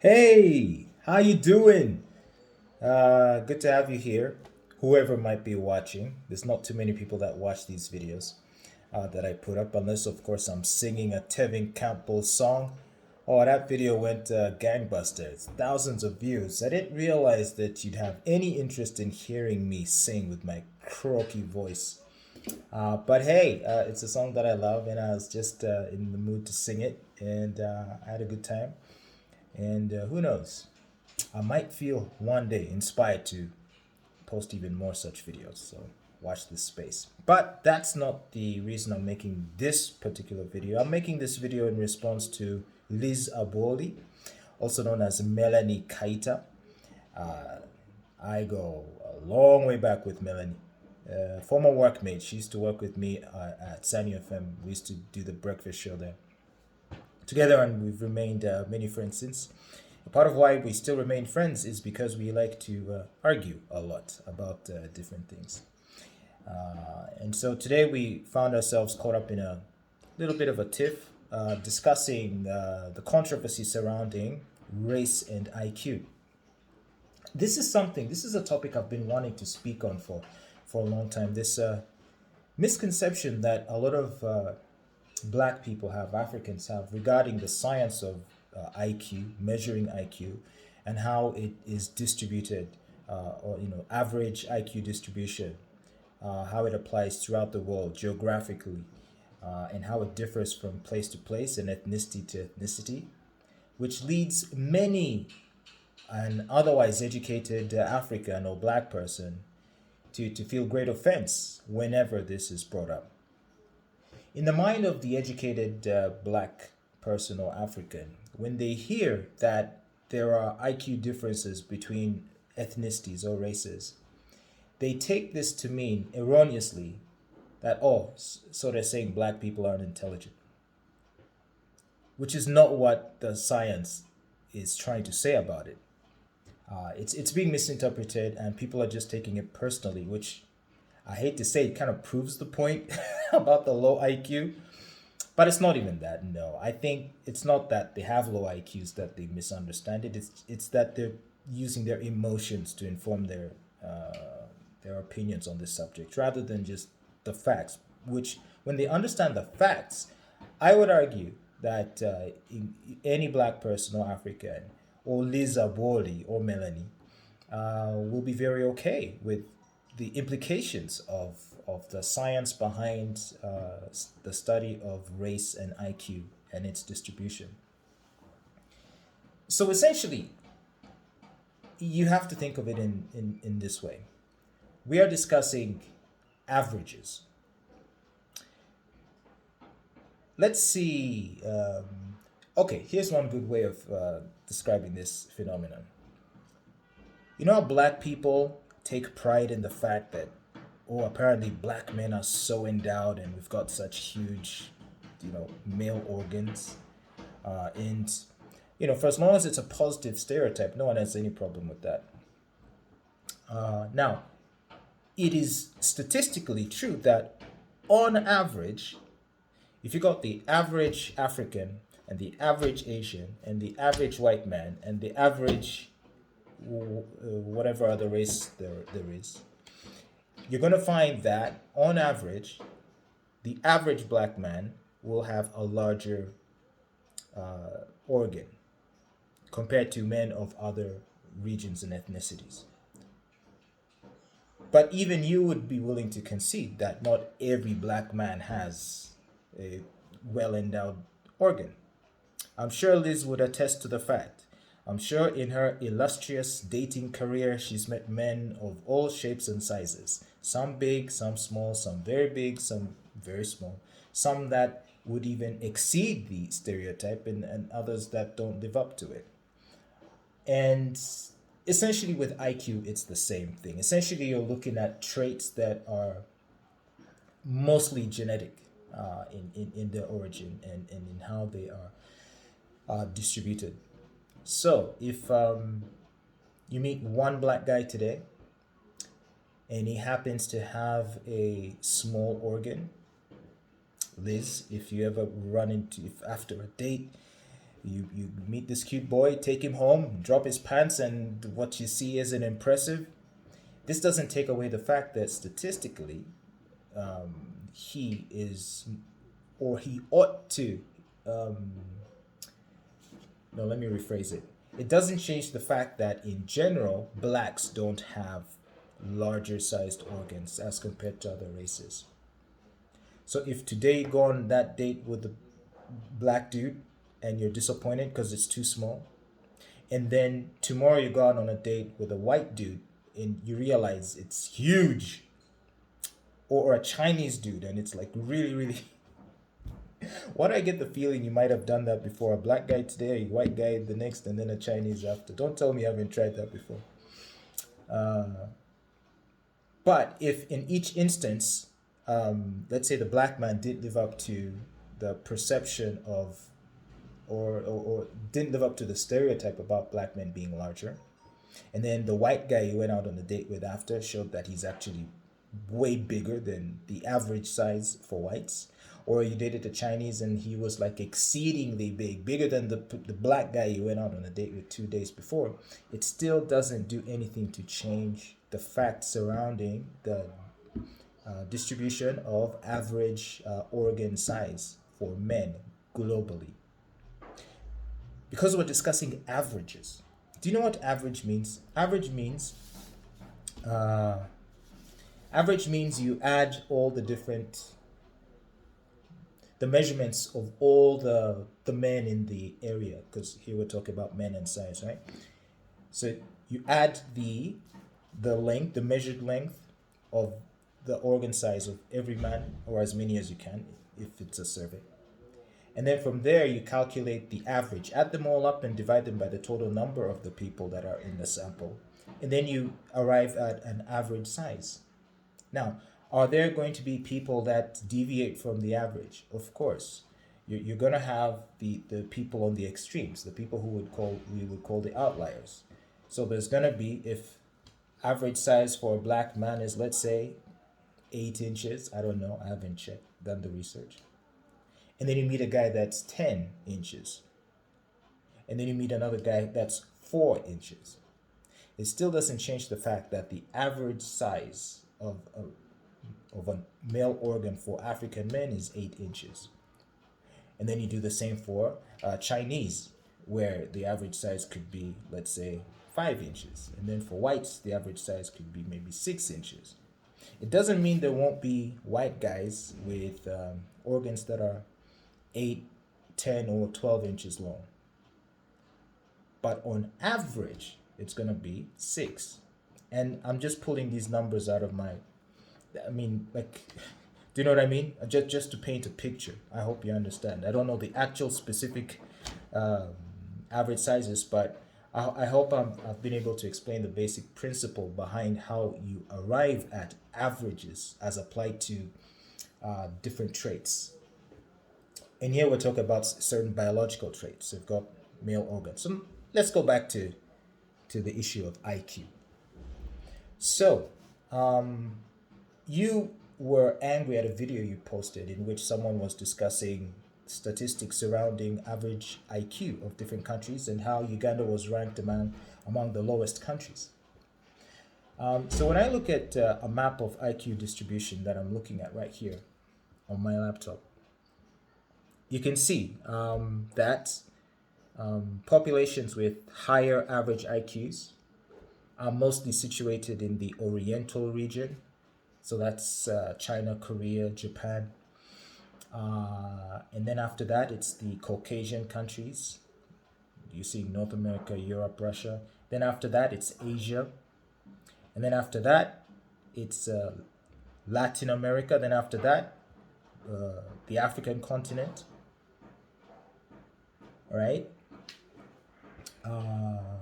Hey, how you doing? Good to have you here. Whoever might be watching, there's not too many people that watch these videos that I put up, unless of course I'm singing a Tevin Campbell song. Oh, that video went gangbusters, thousands of views. I didn't realize that you'd have any interest in hearing me sing with my croaky voice. But hey, it's a song that I love, and I was just in the mood to sing it, and I had a good time. And who knows? I might feel one day inspired to post even more such videos. So watch this space. But that's not the reason I'm making this particular video. I'm making this video in response to Liz Aboli, also known as Melanie Kaita. I go a long way back with Melanie. Former workmate. She used to work with me at Sunny FM. We used to do the breakfast show there together, and we've remained many friends since. Part of why we still remain friends is because we like to argue a lot about different things. And so today we found ourselves caught up in a little bit of a tiff discussing the controversy surrounding race and IQ. This is a topic I've been wanting to speak on for a long time. This misconception that a lot of black people have, Africans have, regarding the science of IQ, measuring IQ, and how it is distributed, or average IQ distribution, how it applies throughout the world geographically, and how it differs from place to place and ethnicity to ethnicity, which leads many an otherwise educated African or black person to feel great offense whenever this is brought up. In the mind of the educated black person or African, when they hear that there are IQ differences between ethnicities or races, they take this to mean erroneously that, oh, so they're saying black people aren't intelligent, which is not what the science is trying to say about it. It's being misinterpreted, and people are just taking it personally, which I hate to say it kind of proves the point about the low IQ. But it's not even that. No, I think it's not that they have low IQs that they misunderstand it. It's that they're using their emotions to inform their opinions on this subject rather than just the facts. Which, when they understand the facts, I would argue that any black person or African or Liza Boli or Melanie will be very okay with the implications of the science behind the study of race and IQ and its distribution. So essentially, you have to think of it in this way. We are discussing averages. Let's see. Okay, here's one good way of describing this phenomenon. You know how black people take pride in the fact that, oh, apparently black men are so endowed and we've got such huge, male organs. And, for as long as it's a positive stereotype, no one has any problem with that. Now, it is statistically true that on average, if you got the average African and the average Asian and the average white man and the average whatever other race there is, you're going to find that on average, the average black man will have a larger organ compared to men of other regions and ethnicities. But even you would be willing to concede that not every black man has a well endowed organ. I'm sure Liz would attest to the fact. I'm sure in her illustrious dating career, she's met men of all shapes and sizes. Some big, some small, some very big, some very small. Some that would even exceed the stereotype, and others that don't live up to it. And essentially, with IQ, it's the same thing. Essentially, you're looking at traits that are mostly genetic in their origin and in how they are distributed. So, if you meet one black guy today and he happens to have a small organ, Liz, if you ever run into, if after a date, You meet this cute boy, take him home, drop his pants, and what you see isn't impressive. This doesn't take away the fact that statistically, he is, or he ought to. Um, no, let me rephrase it. It doesn't change the fact that in general, blacks don't have larger sized organs as compared to other races. So if today you go on that date with a black dude and you're disappointed because it's too small, and then tomorrow you go out on a date with a white dude and you realize it's huge, or a Chinese dude and it's like really, really. Why do I get the feeling you might have done that before? A black guy today, a white guy the next, and then a Chinese after. Don't tell me you haven't tried that before. Uh, but if in each instance, let's say the black man did live up to the perception of, or didn't live up to the stereotype about black men being larger, and then the white guy you went out on a date with after showed that he's actually way bigger than the average size for whites, or you dated a Chinese and he was like exceedingly big, bigger than the black guy you went out on a date with 2 days before, it still doesn't do anything to change the facts surrounding the distribution of average organ size for men globally. Because we're discussing averages, do you know what average means? Uh, average means you add all the measurements of all the men in the area, because here we're talking about men and size, right? So you add the length, the measured length of the organ size of every man, or as many as you can if it's a survey. And then from there, you calculate the average, add them all up and divide them by the total number of the people that are in the sample. And then you arrive at an average size. Now, are there going to be people that deviate from the average? Of course. You're going to have the people on the extremes, the people who we would call the outliers. So there's going to be, if average size for a black man is, let's say, 8 inches, I don't know, I haven't done the research. And then you meet a guy that's 10 inches. And then you meet another guy that's 4 inches. It still doesn't change the fact that the average size of a male organ for African men is 8 inches. And then you do the same for Chinese, where the average size could be, let's say, 5 inches. And then for whites, the average size could be maybe 6 inches. It doesn't mean there won't be white guys with organs that are 8, 10, or 12 inches long. But on average, it's going to be 6. And I'm just pulling these numbers out of like, do you know what I mean? Just to paint a picture. I hope you understand. I don't know the actual specific average sizes, but I hope I've been able to explain the basic principle behind how you arrive at averages as applied to different traits. And here we're talking about certain biological traits. We've got male organs. So let's go back to the issue of IQ. So, you were angry at a video you posted in which someone was discussing statistics surrounding average IQ of different countries and how Uganda was ranked among the lowest countries. So when I look at a map of IQ distribution that I'm looking at right here on my laptop, you can see that populations with higher average IQs are mostly situated in the Oriental region. So that's China, Korea, Japan. And then after that, it's the Caucasian countries. You see North America, Europe, Russia. Then after that, it's Asia. And then after that, it's Latin America. Then after that, the African continent. All right.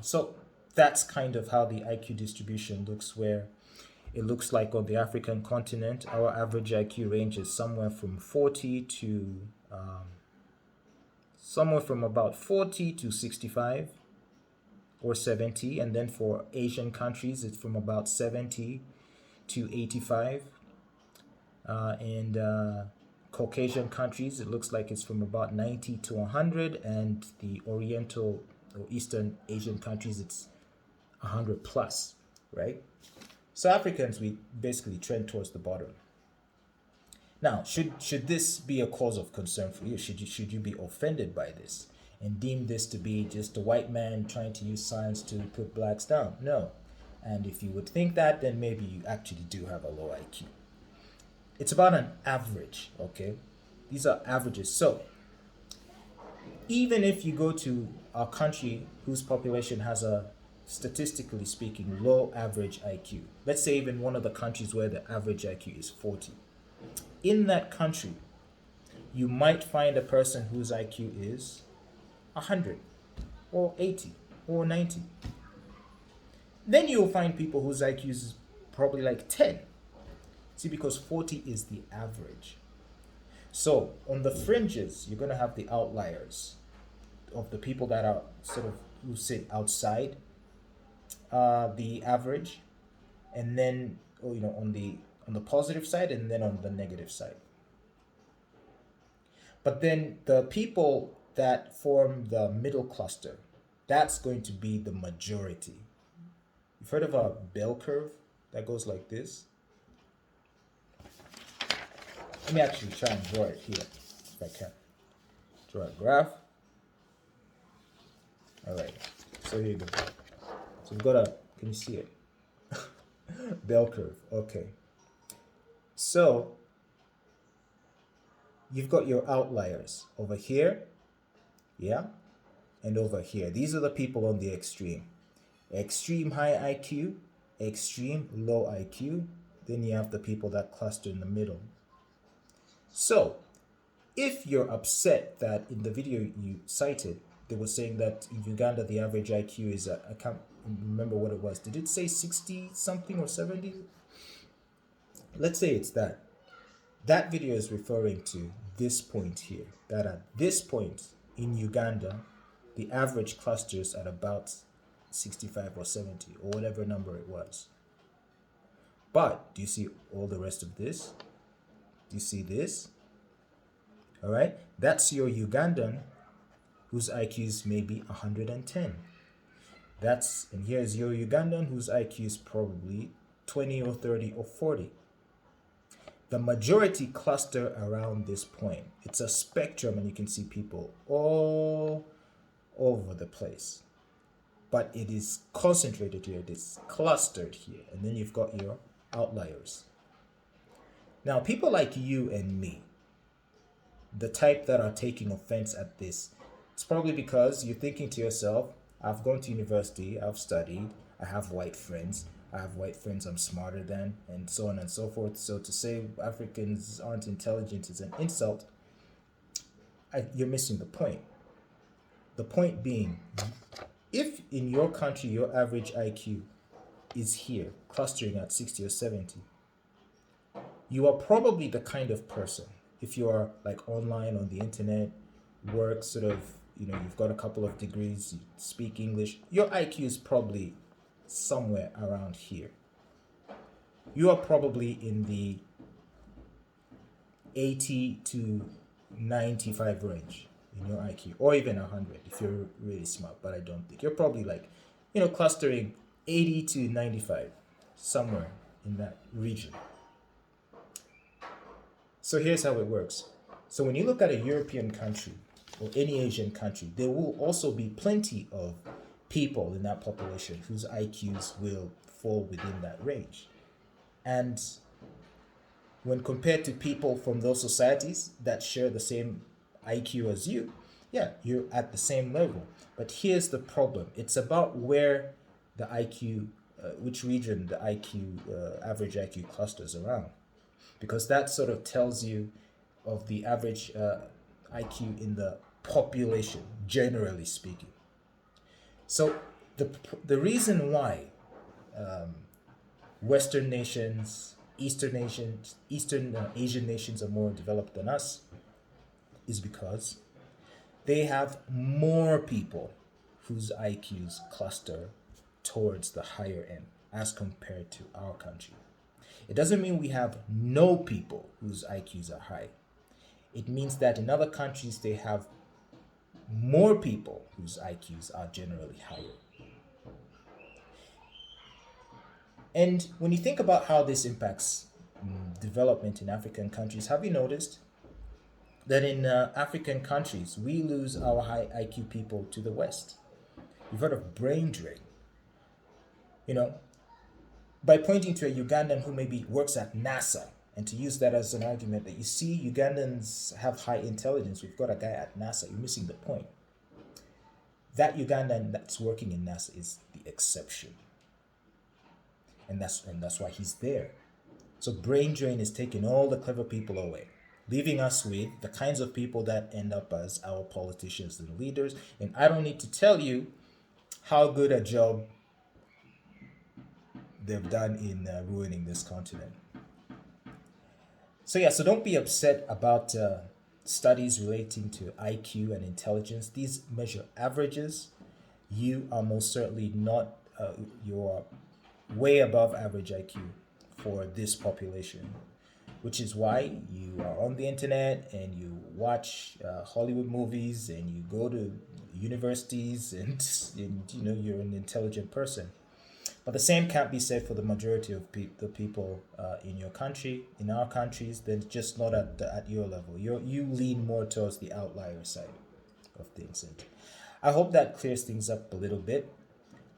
So that's kind of how the IQ distribution looks, where it looks like on the African continent, our average IQ range is somewhere from 40 to somewhere from about 40 to 65 or 70. And then for Asian countries, it's from about 70 to 85. And Caucasian countries, it looks like it's from about 90 to 100, and the Oriental or Eastern Asian countries, it's 100 plus, right? So Africans, we basically trend towards the bottom. Now, should this be a cause of concern for you? Should you be offended by this and deem this to be just a white man trying to use science to put blacks down? No. And if you would think that, then maybe you actually do have a low IQ. It's about an average, okay? These are averages. So, even if you go to a country whose population has a, statistically speaking, low average IQ, let's say even one of the countries where the average IQ is 40, in that country, you might find a person whose IQ is 100 or 80 or 90. Then you'll find people whose IQ is probably like 10. See, because 40 is the average. So on the fringes, you're going to have the outliers of the people that are sort of who sit outside the average, and then on the positive side, and then on the negative side. But then the people that form the middle cluster, that's going to be the majority. You've heard of a bell curve that goes like this? Let me actually try and draw it here, if I can. Draw a graph. All right, so here you go. So we've got can you see it? Bell curve, okay. So you've got your outliers over here, yeah, and over here. These are the people on the extreme. Extreme high IQ, extreme low IQ. Then you have the people that cluster in the middle. So if you're upset that in the video you cited, they were saying that in Uganda the average IQ is, I can't remember what it was. Did it say 60 something or 70? Let's say it's that. That video is referring to this point here, that at this point in Uganda, the average clusters at about 65 or 70 or whatever number it was. But do you see all the rest of this? Do you see this? All right, that's your Ugandan whose IQ is maybe 110. And here's your Ugandan whose IQ is probably 20 or 30 or 40. The majority cluster around this point. It's a spectrum, and you can see people all over the place. But it is concentrated here, it is clustered here, and then you've got your outliers. Now, people like you and me, the type that are taking offense at this, it's probably because you're thinking to yourself, I've gone to university, I've studied, I have white friends I'm smarter than, and so on and so forth. So to say Africans aren't intelligent is an insult. You're missing the point. The point being, if in your country your average IQ is here, clustering at 60 or 70, you are probably the kind of person, if you are like online on the internet, work sort of, you've got a couple of degrees, you speak English, your IQ is probably somewhere around here. You are probably in the 80 to 95 range in your IQ, or even 100 if you're really smart, but I don't think. You're probably like, clustering 80 to 95, somewhere in that region. So here's how it works. So when you look at a European country or any Asian country, there will also be plenty of people in that population whose IQs will fall within that range. And when compared to people from those societies that share the same IQ as you, yeah, you're at the same level. But here's the problem. It's about where the IQ, which region the average IQ clusters around. Because that sort of tells you of the average IQ in the population, generally speaking. So the reason why Western nations, Eastern Asian nations are more developed than us is because they have more people whose IQs cluster towards the higher end as compared to our country. It doesn't mean we have no people whose IQs are high. it means that in other countries they have more people whose IQs are generally higher. And when you think about how this impacts development in African countries, have you noticed that in African countries we lose our high IQ people to the West? You've heard of brain drain. You know, by pointing to a Ugandan who maybe works at NASA and to use that as an argument that you see Ugandans have high intelligence, we've got a guy at NASA, you're missing the point. That Ugandan that's working in NASA is the exception. And that's why he's there. So brain drain is taking all the clever people away, leaving us with the kinds of people that end up as our politicians and leaders. And I don't need to tell you how good a job they've done in ruining this continent. So yeah, so don't be upset about studies relating to IQ and intelligence. These measure averages. You are most certainly not, you're way above average IQ for this population, which is why you are on the internet and you watch Hollywood movies and you go to universities and you're an intelligent person. But the same can't be said for the majority of the people in your country, in our countries. They're just not at your level. You lean more towards the outlier side of things. And I hope that clears things up a little bit.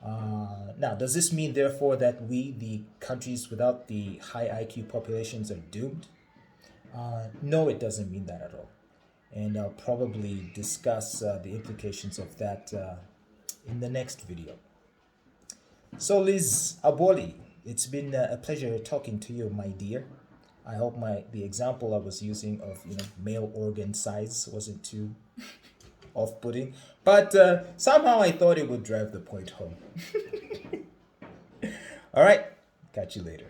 Now, does this mean, therefore, that we, the countries without the high IQ populations, are doomed? No, it doesn't mean that at all. And I'll probably discuss the implications of that in the next video. So Liz Aboli, it's been a pleasure talking to you, my dear. I hope the example I was using of male organ size wasn't too off-putting, but somehow I thought it would drive the point home. All right, catch you later.